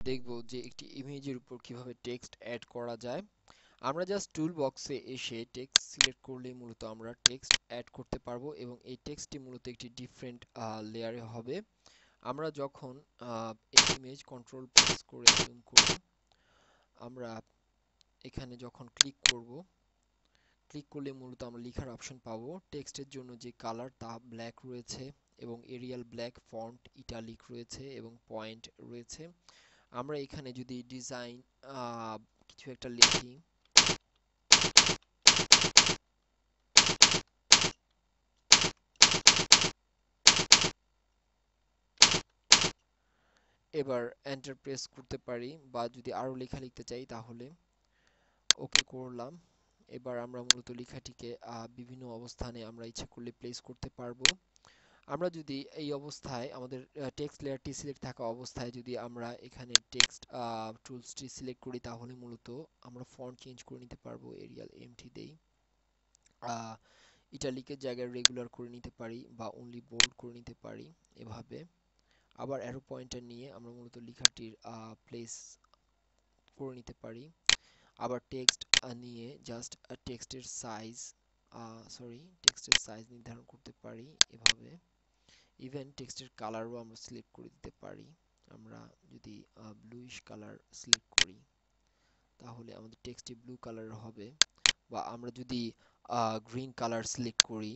দেখব যে একটি ইমেজের উপর কিভাবে টেক্সট অ্যাড করা যায়। আমরা জাস্ট টুল বক্সে এসে টেক্সট সিলেক্ট করলেই মূলত আমরা টেক্সট অ্যাড করতে পারবো এবং এই টেক্সটটি মূলত একটি ডিফারেন্ট লেয়ারে হবে। আমরা যখন এই ইমেজ কন্ট্রোল প্রেস করে জুম করে আমরা এখানে যখন ক্লিক করলে মূলত আমরা লেখার অপশন পাবো। টেক্সটের জন্য যে কালার তা ব্ল্যাক রয়েছে এবং এরিয়াল ব্ল্যাক, ফন্ট ইটালিক রয়েছে এবং পয়েন্ট রয়েছে। আমরা এখানে যদি ডিজাইন কিছু একটা লিখি, এবার এন্টার প্রেস করতে পারি, বা যদি আরো লেখা লিখতে চাই তাহলে ওকে করলাম। এবার আমরা মূলত লেখাটিকে বিভিন্ন অবস্থানে আমরা ইচ্ছে করলে প্লেস করতে পারবো। আমরা যদি এই অবস্থায় আমাদের টেক্সট লেয়ারটি সিলেক্ট থাকা অবস্থায় যদি আমরা এখানে টেক্সট টুলসটি সিলেক্ট করি তাহলে মূলত আমরা ফন্ট চেঞ্জ করে নিতে পারবো। এরিয়াল এমটি দেই, ইটালিকের জায়গায় রেগুলার করে নিতে পারি বা অনলি বোল্ড করে নিতে পারি এভাবে। আবার অ্যারো পয়েন্টার নিয়ে আমরা মূলত লেখাটির প্লেস করে নিতে পারি। আবার টেক্সট নিয়ে জাস্ট টেক্সটের সাইজ নির্ধারণ করতে পারি এভাবে। ইভেন টেক্সটের কালারও আমরা সিলেক্ট করে দিতে পারি। আমরা যদি ব্লুইশ কালার সিলেক্ট করি তাহলে আমাদের টেক্সটটি ব্লু কালারের হবে, বা আমরা যদি গ্রিন কালার সিলেক্ট করি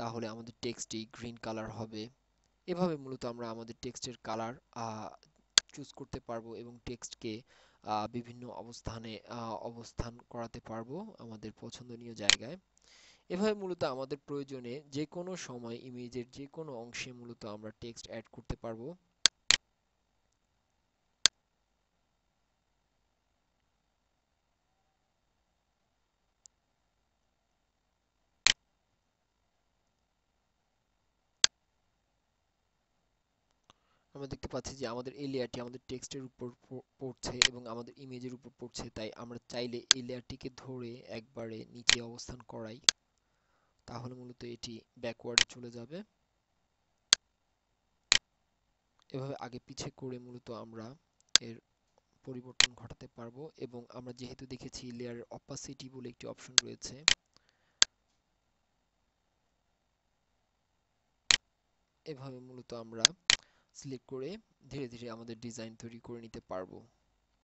তাহলে আমাদের টেক্সটটি গ্রিন কালার হবে। এভাবে মূলত আমরা আমাদের টেক্সটের কালার চুজ করতে পারবো এবং টেক্সটকে বিভিন্ন অবস্থানে অবস্থান করাতে পারবো আমাদের পছন্দনীয় জায়গায়। এভাবে মূলত আমাদের প্রয়োজনে যে কোনো সময় ইমেজের যে কোনো অংশে মূলত আমরা টেক্সট অ্যাড করতে পারবো। আমরা দেখতে পাচ্ছি যে আমাদের এই লেয়ারটি আমাদের টেক্সটের উপর পড়ছে এবং আমাদের ইমেজের উপর পড়ছে, তাই আমরা চাইলে এই লেয়ারটিকে ধরে একবারে নিচে অবস্থান করাই, তাহলে মূলত এটি ব্যাকওয়ার্ডে চলে যাবে। এভাবে আগে পিছে করে মূলত আমরা এর পরিবর্তন ঘটাতে পারবো। এবং আমরা যেহেতু দেখেছি লেয়ারের অপাসিটি বলে একটি অপশন রয়েছে, এভাবে মূলত আমরা সিলেক্ট করে ধীরে ধীরে আমাদের ডিজাইন তৈরি করে নিতে পারবো।